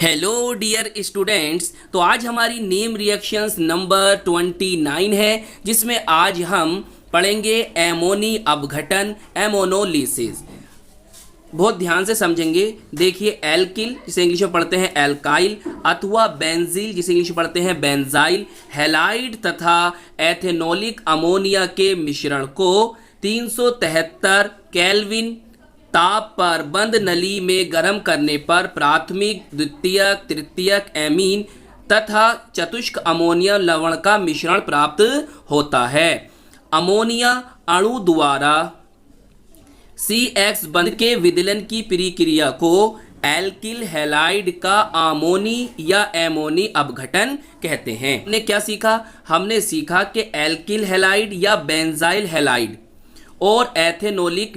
Hello dear students. तो आज हमारी नेम रिएक्शंस नंबर 29 है, जिसमें आज हम पढ़ेंगे एमोनी अपघटन, एमोनोलिसिस। बहुत ध्यान से समझेंगे। देखिए, एल्किल जिसे इंग्लिश में पढ़ते हैं एल्काइल, अथवा बेंजील जिसे इंग्लिश में पढ़ते हैं बेंजाइल, हैलाइड तथा एथेनोलिक अमोनिया के मिश्रण को 373 केल्विन ताप पर बंद नली में गर्म करने पर प्राथमिक, द्वितीयक, तृतीयक एमीन तथा चतुष्क अमोनिया लवण का मिश्रण प्राप्त होता है। अमोनिया अणु द्वारा CX बंध के विदलन की प्रक्रिया को एल्किल हैलाइड का अमोनी या एमोनी अपघटन कहते हैं। हमने क्या सीखा? हमने सीखा कि एल्किल हैलाइड या बेंजाइल हैलाइड और एथेनोलिक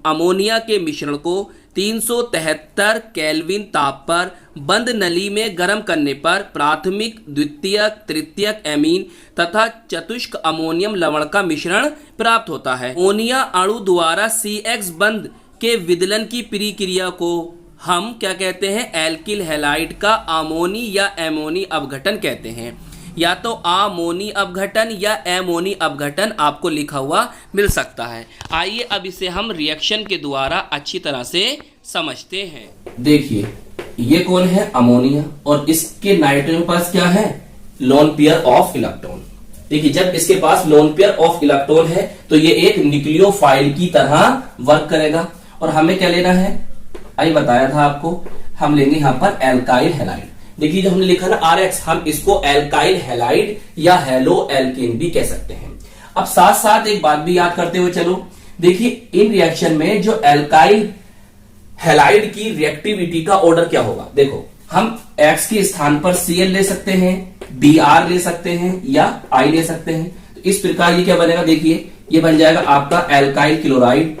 अमोनिया के मिश्रण को 373 केल्विन ताप पर बंद नली में गर्म करने पर प्राथमिक, द्वितीयक, तृतीयक एमीन तथा चतुष्क अमोनियम लवण का मिश्रण प्राप्त होता है। अमोनिया अणु द्वारा CX बंध के विदलन की प्रक्रिया को हम क्या कहते हैं? एल्किल हैलाइड का अमोनी या एमोनी अपघटन कहते हैं। या तो अमोनी अपघटन या एमोनी अपघटन आपको लिखा हुआ मिल सकता है। आइए अब इसे हम रिएक्शन के द्वारा अच्छी तरह से समझते हैं। देखिए, ये कौन है? अमोनिया, और इसके नाइट्रोजन के पास क्या है? Lone pair of electron. देखिए, जब इसके पास लोन पेयर ऑफ इलेक्ट्रॉन है तो ये एक न्यूक्लियोफाइल की तरह वर्क करेगा। और हमें क्या लेना है? आई बताया था आपको, हम लेंगे यहां पर एल्काइल हैलाइड। देखिए, जो हमने लिखा ना RX, हम इसको एल्काइल हैलाइड या हेलो एल्केन भी कह सकते हैं। अब साथ साथ एक बात भी याद करते हुए चलो। देखिए, इन रिएक्शन में जो एल्काइल हैलाइड की रिएक्टिविटी का ऑर्डर क्या होगा? देखो, हम X के स्थान पर Cl ले सकते हैं, Br ले सकते हैं या I ले सकते हैं। तो इस प्रकार ये क्या बनेगा? देखिए, ये बन जाएगा आपका alkyl chloride,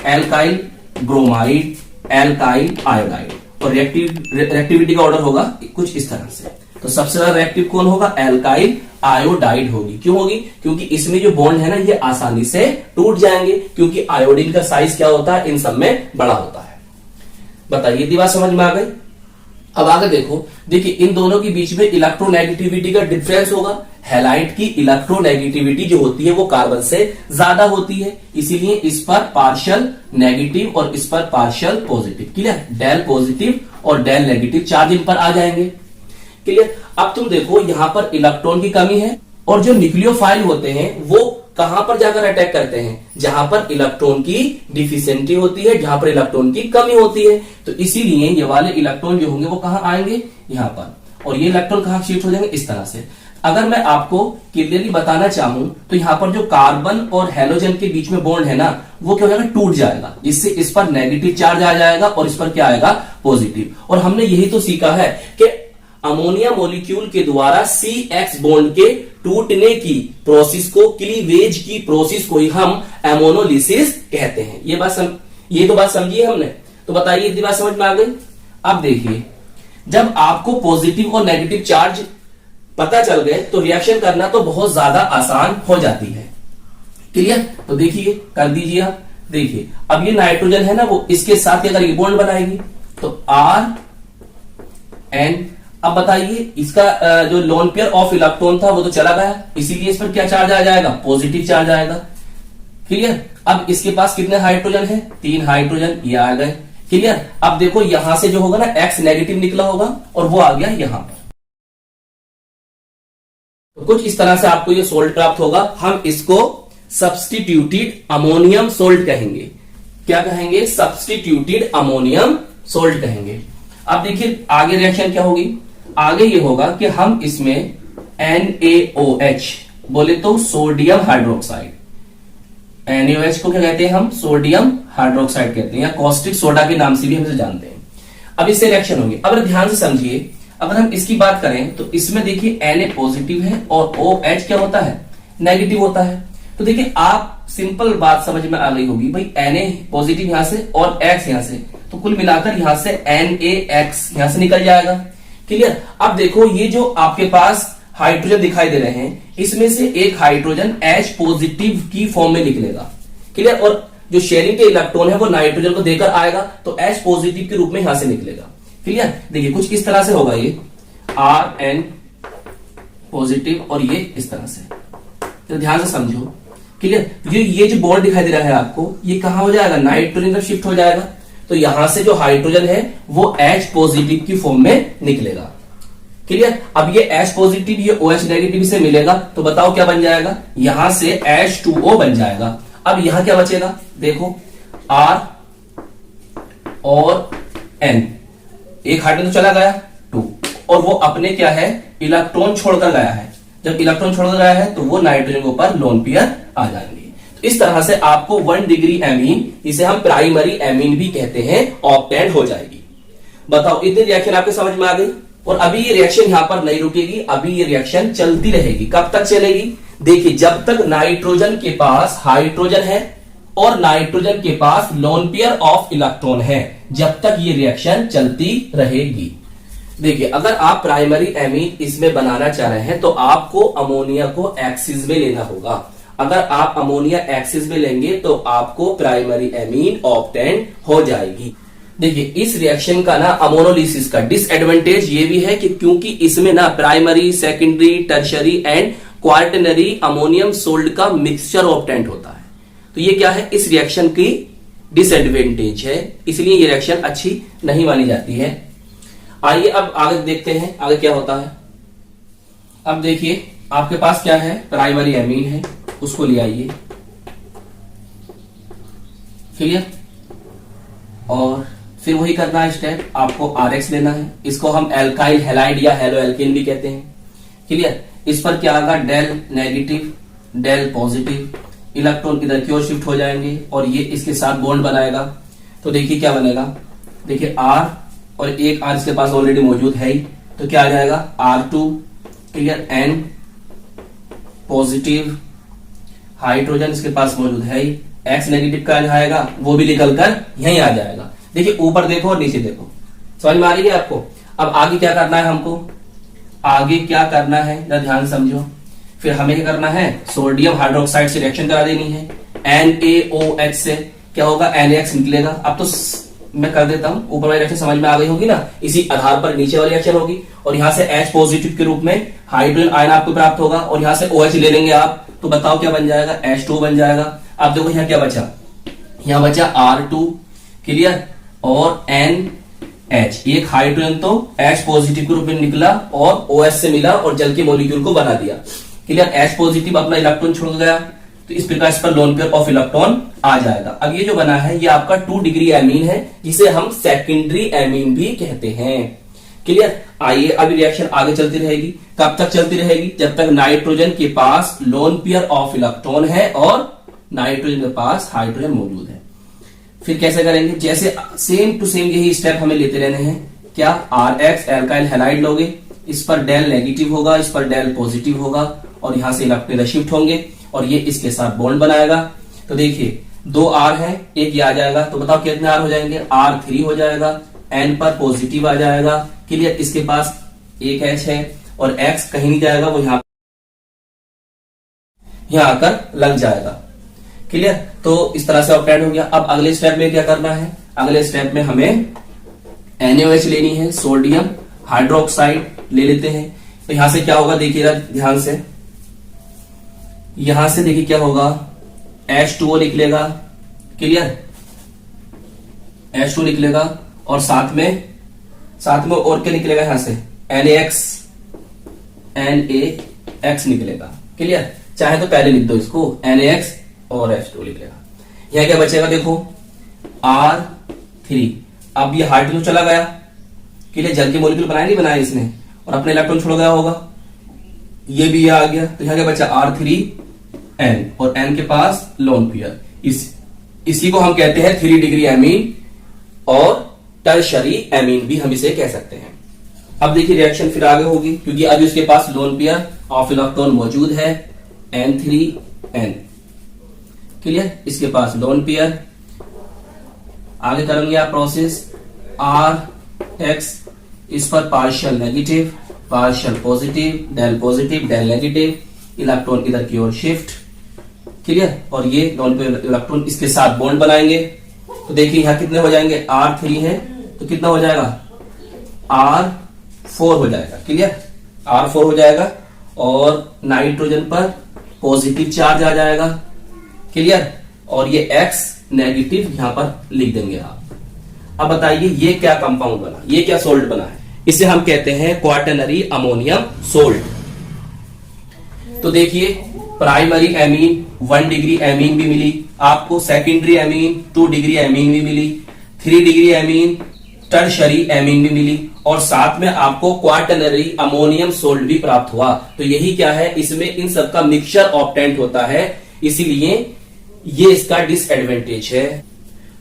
alkyl bromide, alkyl iodide. और रिएक्टिविटी का ऑर्डर होगा कुछ इस तरह से। तो सबसे ज्यादा रिएक्टिव कौन होगा? एल्काइल आयोडाइड होगी। क्यों होगी? क्योंकि इसमें जो बॉन्ड है ना, ये आसानी से टूट जाएंगे, क्योंकि आयोडीन का साइज क्या होता है? इन सब में बड़ा होता है। बताइए, ये बात समझ में आ गई? अब आगे देखो। देखिए, इन दोनों के बीच में इलेक्ट्रोनेगेटिविटी का डिफरेंस होगा। हैलाइड की इलेक्ट्रोनेगेटिविटी जो होती है वो कार्बन से ज्यादा होती है, इसीलिए इस पर पार्शियल नेगेटिव और इस पर partial positive. Clear? Del positive और डेल नेगेटिव चार्ज इन पर आ जाएंगे। क्लियर? अब तुम देखो, यहां पर इलेक्ट्रॉन की कमी है, और जो न्यूक्लियोफाइल होते हैं वो कहां पर जाकर अटैक करते हैं? जहां पर इलेक्ट्रॉन की डिफिशियंटी होती है, जहां पर इलेक्ट्रॉन की कमी होती है। तो इसीलिए ये वाले इलेक्ट्रॉन जो होंगे वो कहां आएंगे? यहां पर। और ये इलेक्ट्रॉन कहां शिफ्ट हो जाएंगे? इस तरह से। अगर मैं आपको क्लियरली बताना चाहूं तो यहां पर जो कार्बन और हैलोजन के बीच में बॉन्ड है ना, वो क्या हो जाएगा? टूट जाएगा। इससे इस पर नेगेटिव चार्ज आ जाएगा और इस पर क्या आएगा? पॉजिटिव। और हमने यही तो सीखा है कि अमोनिया मॉलिक्यूल के द्वारा CX बॉन्ड के टूटने की प्रोसेस को, क्लीवेज की प्रोसेस को ही हम एमोनोलिसिस कहते हैं। ये तो बात समझिए हमने। तो बताइए, इतनी बात समझ में आ गई? अब देखिए, जब आपको पॉजिटिव और नेगेटिव चार्ज पता चल गए तो रिएक्शन करना तो बहुत ज्यादा आसान हो जाती है। क्लियर? तो देखिए, कर दीजिए आप। देखिए, अब ये नाइट्रोजन है ना, वो इसके साथ अगर ये बॉन्ड बनाएगी तो RN। अब बताइए, इसका जो लोन पेयर ऑफ इलेक्ट्रॉन था वो तो चला गया, इसीलिए इस पर क्या चार्ज आ जाएगा? पॉजिटिव चार्ज आएगा। क्लियर? अब इसके पास कितने हाइड्रोजन है? 3 हाइड्रोजन, ये आ गए। क्लियर? अब देखो, यहां से जो होगा ना, X नेगेटिव निकला होगा और वो आ गया यहां पर। तो कुछ इस तरह से आपको ये सोल्ट प्राप्त होगा। हम इसको सब्स्टिट्यूटेड अमोनियम सोल्ट कहेंगे। क्या कहेंगे? सब्स्टिट्यूटेड अमोनियम सोल्ट कहेंगे। अब देखिए, आगे रिएक्शन क्या होगी? आगे ये होगा कि हम इसमें NaOH बोले तो सोडियम हाइड्रोक्साइड, NaOH को क्या कहते हैं? हम सोडियम हाइड्रोक्साइड कहते हैं, या कॉस्टिक सोडा के नाम से भी हम इसे जानते हैं। अब इससे रिएक्शन होगी। अब ध्यान से समझिए, अगर हम इसकी बात करें तो इसमें देखिए Na पॉजिटिव है और OH क्या होता है? नेगेटिव होता है। तो देखिए, आप सिंपल बात समझ में आ गई होगी भाई, Na पॉजिटिव यहां से और X यहां से, तो कुल मिलाकर यहां से NaX यहां से निकल जाएगा। क्लियर? अब देखो, ये जो आपके पास हाइड्रोजन दिखाई दे रहे हैं, इसमें से एक हाइड्रोजन H पॉजिटिव की फॉर्म में निकलेगा। क्लियर? और जो शेयरिंग के इलेक्ट्रॉन है वो नाइट्रोजन को देकर आएगा, तो H पॉजिटिव के रूप में यहां से निकलेगा। क्लियर। देखिए कुछ इस तरह से होगा, ये Rn पॉजिटिव और ये इस तरह से, तो ध्यान से समझो। क्लियर। ये जो बॉन्ड दिखाई दे रहा है आपको, ये कहां हो जाएगा, नाइट्रोजन का शिफ्ट हो जाएगा। तो यहां से जो हाइड्रोजन है वो H पॉजिटिव की फॉर्म में निकलेगा। क्लियर। अब ये H पॉजिटिव ये OH नेगेटिव से मिलेगा, तो बताओ क्या बन जाएगा, यहां से H2O बन जाएगा। अब यहां क्या बचेगा, देखो R और N, एक हाइड्रोजन तो चला गया 2, और वो अपने क्या है, इलेक्ट्रॉन छोड़कर गया है। जब इलेक्ट्रॉन छोड़कर गया है तो वो नाइट्रोजन के ऊपर लोन पेयर आ जाएंगे। तो इस तरह से आपको 1 डिग्री एमीन, इसे हम प्राइमरी एमीन भी कहते हैं, ऑब्टेन हो जाएगी। बताओ इतनी रिएक्शन आपके समझ में आ गई। और अभी ये रिएक्शन यहां पर नहीं रुकेगी, अभी ये रिएक्शन चलती रहेगी। कब तक चलेगी, देखिए जब तक नाइट्रोजन के पास हाइड्रोजन है और नाइट्रोजन के पास लोन पेयर ऑफ इलेक्ट्रॉन है, जब तक ये रिएक्शन चलती रहेगी। देखिए अगर आप प्राइमरी एमीन इसमें बनाना चाह रहे हैं तो आपको अमोनिया को एक्सिस में लेना होगा। अगर आप अमोनिया एक्सिस में लेंगे तो आपको प्राइमरी एमीन ऑब्टेन हो जाएगी। देखिए इस रिएक्शन का ना अमोनोलिसिस का डिसएडवांटेज ये भी है कि क्योंकि इसमें ना primary, secondary, tertiary and quaternary ammonium salt का मिक्सचर ऑब्टेन होता है। तो ये क्या है, इस रिएक्शन की डिसएडवांटेज है, इसलिए ये रिएक्शन अच्छी नहीं मानी जाती है। आइए अब आगे देखते हैं आगे क्या होता है। अब देखिए आपके पास क्या है, प्राइमरी एमीन है, उसको ले आइए। क्लियर। और फिर वही करना है स्टेप, आपको RX लेना है। इसको हम एल्काइल हैलाइड या हेलो एल्केन भी कहते हैं। क्लियर। इस पर क्या आएगा, del negative, del positive, electron इधर की ओर शिफ्ट हो जाएंगे और ये इसके साथ बॉन्ड बनाएगा। तो देखिए क्या बनेगा, देखिए R और एक R इसके पास ऑलरेडी मौजूद है ही, तो क्या आ जाएगा R2। Clear. N positive, hydrogen इसके पास मौजूद है ही, X नेगेटिव का आएगा, वो भी निकल कर यहीं आ जाएगा। देखिए ऊपर देखो और नीचे देखो, समझ में आ रही है आपको। अब आगे क्या करना है हमको, आगे क्या करना है जरा ध्यान समझो। फिर हमें क्या करना है, सोडियम हाइड्रोक्साइड से रिएक्शन करा देनी है। NaOH से क्या होगा, NaX निकलेगा। अब तो मैं कर देता हूं, ऊपर वाली रिएक्शन समझ में आ गई होगी ना, इसी आधार पर नीचे वाली रिएक्शन होगी। और यहां से H पॉजिटिव के रूप में हाइड्रोजन आयन आपको प्राप्त होगा और यहां से OH ले लेंगे आप, तो बताओ क्या बन जाएगा, H2 बन जाएगा। अब देखो यहां क्या बचा, यहां बचा R2। क्लियर। और NH, एक हाइड्रोजन तो H पॉजिटिव के रूप में निकला और OH से मिला और जल के मॉलिक्यूल को बना दिया। क्लियर। H पॉजिटिव अपना इलेक्ट्रॉन छोड़ गया, तो इस प्रकार इस पर लोन पेयर ऑफ इलेक्ट्रॉन आ जाएगा। अब ये जो बना है ये आपका 2 डिग्री एमीन है, जिसे हम सेकेंडरी एमीन भी कहते हैं। क्लियर। आइए अभी रिएक्शन आगे चलती रहेगी। कब तक चलती रहेगी, जब तक नाइट्रोजन के पास लोन पेयर ऑफ इलेक्ट्रॉन है और नाइट्रोजन के पास हाइड्रोजन मौजूद है। फिर कैसे करेंगे, जैसे सेम टू सेम यही स्टेप हमें लेते रहने हैं। क्या, RX एल्काइल हैलाइड लोगे, इस पर डेल नेगेटिव होगा, इस पर डेल पॉजिटिव होगा और यहां से इलेक्ट्रॉन शिफ्ट होंगे और ये इसके साथ बॉन्ड बनाएगा। तो देखिए 2 R है, एक ये आ जाएगा, तो बताओ कितने R हो जाएंगे, R3 हो जाएगा। N पर पॉजिटिव आ जाएगा। क्लियर। इसके पास एक H है और X कहीं नहीं जाएगा, वो यहां आकर लग जाएगा। क्लियर। तो इस तरह से ऑब्टेन हो गया। अब अगले स्टेप में क्या करना है, अगले स्टेप में हमें NaOH लेनी है, सोडियम हाइड्रोक्साइड ले लेते हैं। तो यहां से क्या होगा, देखिएगा ध्यान से, यहां से देखिए क्या होगा, H2O निकलेगा। क्लियर। H2 निकलेगा और साथ में और क्या निकलेगा, यहां से NaX निकलेगा। क्लियर। चाहे तो पहले लिख दो इसको, NaX और H2 लिखेगा। यहां क्या बचेगा, देखो R3। अब ये हाइड्रोजन चला गया, क्लियर, जल के मॉलिक्यूल बनाए नहीं बनाए इसने, और अपने इलेक्ट्रॉन छोड़ गया होगा, ये भी आ गया। तो यहां क्या बचा, R3N, और N के पास लोन पेयर। इसी को हम कहते हैं 3 डिग्री एमीन और टर्शरी एमीन भी हम इसे कह सकते हैं। अब देखिए रिएक्शन फिर आगे होगी, क्योंकि अभी उसके पास लोन पेयर ऑफ इलेक्ट्रॉन मौजूद है, N3N। क्लियर। इसके पास लोन पेयर। आगे करेंगे आप प्रोसेस, RX, इस पर partial negative, partial positive, del negative, electron इधर की ओर शिफ्ट। क्लियर। और ये लोन पेयर इलेक्ट्रॉन इसके साथ बॉन्ड बनाएंगे। तो देखिए यहां कितने हो जाएंगे, R3 है तो कितना हो जाएगा, R4 हो जाएगा। क्लियर, R4 हो जाएगा और नाइट्रोजन पर पॉजिटिव चार्ज आ जाएगा। क्लियर, और ये X नेगेटिव यहां पर लिख देंगे आप। अब बताइए ये क्या कंपाउंड बना, ये क्या सोल्ट बना है? इसे हम कहते हैं क्वाटरनरी अमोनियम सोल्ट। तो देखिए प्राइमरी एमीन 1 डिग्री एमीन भी मिली आपको, सेकेंडरी एमीन 2 डिग्री एमीन भी मिली, 3 डिग्री एमीन, टर्शरी एमीन भी मिली और साथ में आपको क्वाटरनरी अमोनियम सोल्ट भी प्राप्त हुआ। तो यही क्या है, इसमें इन सबका मिक्सचर ऑब्टेंट होता है, इसीलिए ये इसका डिसएडवांटेज है।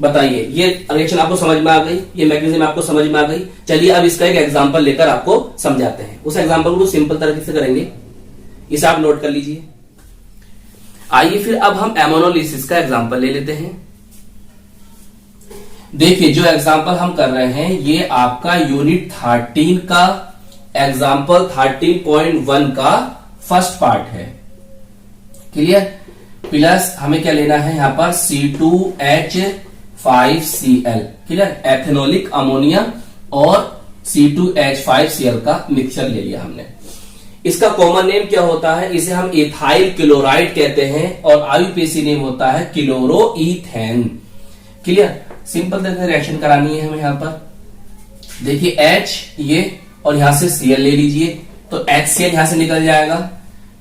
बताइए ये रिएक्शन आपको समझ में आ गई, ये मैकेनिज्म आपको समझ में आ गई। चलिए अब इसका एक एग्जांपल लेकर आपको समझाते हैं। उस एग्जांपल को सिंपल तरीके से करेंगे, इसे आप नोट कर लीजिए। आइए फिर अब हम एमोनोलिसिस का एग्जांपल ले लेते हैं। देखिए जो एग्जांपल हम कर रहे हैं ये आपका यूनिट 13 का एग्जांपल 13.1 का फर्स्ट पार्ट है। क्लियर, प्लस हमें क्या लेना है यहां पर C2H5Cl। क्लियर, एथेनोलिक अमोनिया और C2H5Cl का मिक्सचर ले लिया हमने। इसका कॉमन नेम क्या होता है, इसे हम इथाइल क्लोराइड कहते हैं और आईयूपीएसी नेम होता है क्लोरोईथेन। क्लियर, सिंपल तरह से रिएक्शन करानी है हमें यहां पर। देखिए H ये और यहां से Cl ले लीजिए तो HCl यहां से निकल जाएगा।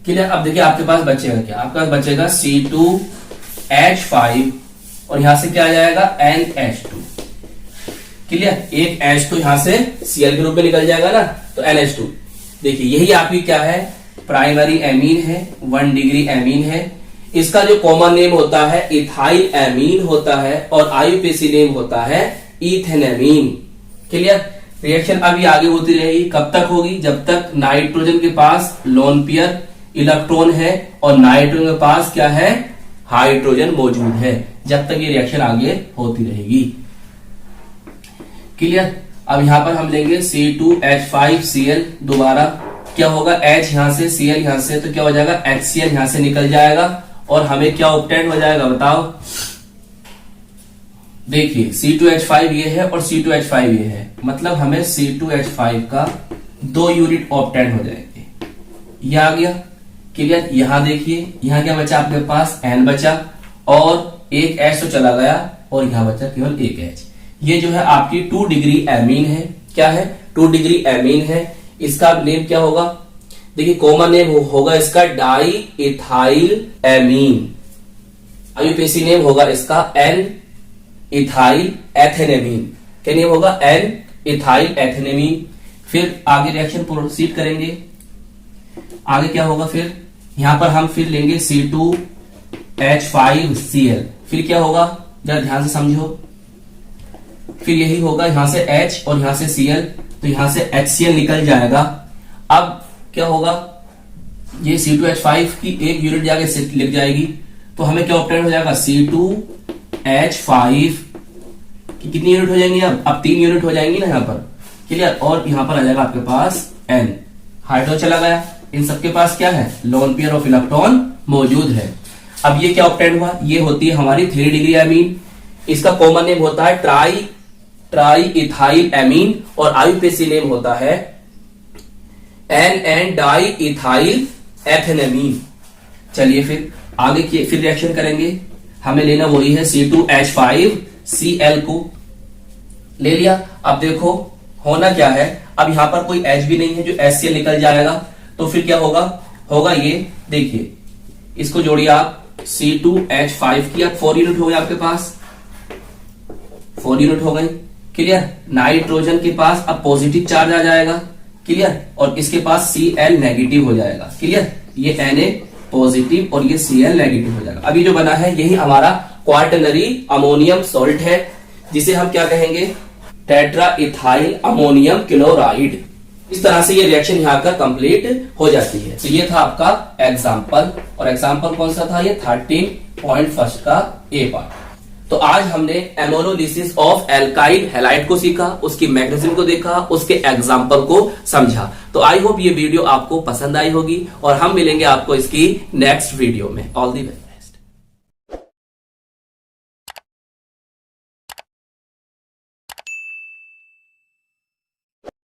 क्लियर, अब देखिए आपके पास बचेगा क्या, आपके पास बचेगा C2H5 और यहां से क्या आ जाएगा NH2। क्लियर, एक H तो यहां से Cl के रूप में निकल जाएगा ना, तो NH2। देखिए यही आपकी क्या है, प्राइमरी एमीन है, 1 डिग्री एमीन है। इसका जो कॉमन नेम होता है इथाइल एमीन होता है और आईयूपीएसी नेम होता है इथेनेमीन। क्लियर, रिएक्शन अभी आगे होती रहेगी। कब तक होगी, जब तक नाइट्रोजन के पास लोन पेयर इलेक्ट्रॉन है और नाइट्रोजन के पास क्या है, हाइड्रोजन मौजूद है, जब तक ये रिएक्शन आगे होती रहेगी। क्लियर, अब यहां पर हम लेंगे C2H5Cl, दोबारा क्या होगा, H यहां से Cl यहां से, तो क्या हो जाएगा HCl यहां से निकल जाएगा और हमें क्या ऑब्टेन हो जाएगा बताओ। देखिए C2H5 ये है और C2H5 ये है, मतलब हमें C2H5 का 2 यूनिट ऑब्टेन हो जाएंगे। ये आ गया। क्लियर, यहां देखिए यहां क्या बचा आपके पास, N बचा और एक H तो चला गया और यहां बचा केवल एक H। ये जो है आपकी 2 डिग्री एमीन है। क्या है, 2 डिग्री एमीन है। इसका नेम क्या होगा, देखिए कॉमन नेम होगा इसका di ethyl amine. IUPAC name होगा इसका N इथाइल एथेनेमीन। क्या नेम होगा, N इथाइल एथेनेमीन। फिर आगे रिएक्शन प्रोसीड करेंगे। आगे क्या होगा, फिर यहां पर हम फिर लेंगे C2H5Cl। फिर क्या होगा, जरा ध्यान से समझो। फिर यही होगा, यहां से H और यहां से Cl, तो यहां से HCl निकल जाएगा। अब क्या होगा, ये C2H5 की एक यूनिट जाके लिख जाएगी, तो हमें क्या ऑब्टेन हो जाएगा, C2H5 की कितनी यूनिट हो जाएंगी, अब 3 यूनिट हो जाएंगी ना यहां पर। क्लियर, और यहां पर आ जाएगा आपके पास N, हाइड्रोजन चला गया। इन सबके पास क्या है, लोन पेयर ऑफ इलेक्ट्रॉन मौजूद है। अब ये क्या ऑब्टेन हुआ, ये होती है हमारी 3 डिग्री एमीन। इसका कॉमन नेम होता है ट्राई इथाइल एमीन और आईयूपीएसी नेम होता है NN डाई इथाइल एथेनेमीन। चलिए फिर आगे की फिर रिएक्शन करेंगे। हमें लेना वही है C2H5Cl को ले लिया। अब देखो होना क्या है, अब यहां पर कोई H भी नहीं है, जो HCl निकल जाएगा। तो फिर क्या होगा ये देखिए, इसको जोड़िए आप, C2H5 की अब 4 यूनिट हो गए आपके पास, 4 यूनिट हो गई। क्लियर, नाइट्रोजन के पास अब पॉजिटिव चार्ज आ जाएगा। क्लियर, और इसके पास Cl नेगेटिव हो जाएगा। क्लियर, ये Na पॉजिटिव और ये Cl नेगेटिव हो जाएगा। अभी जो बना है यही हमारा क्वाटरनरी अमोनियम सॉल्ट है, जिसे हम क्या कहेंगे, टेट्रा इथाइल अमोनियम क्लोराइड। इस तरह से ये रिएक्शन यहाँ का कंप्लीट हो जाती है। तो ये था आपका एग्जाम्पल, और एग्जाम्पल कौन सा था, ये 13.1 का ए पार्ट। तो आज हमने एमोनोलिसिस ऑफ एल्काइल हैलाइड को सीखा, उसकी मैकेनिज्म को देखा, उसके एग्जाम्पल को समझा। तो आई होप ये वीडियो आपको पसंद आई होगी और हम मिलेंगे आपको इसकी नेक्स्ट वीडियो में। All the best.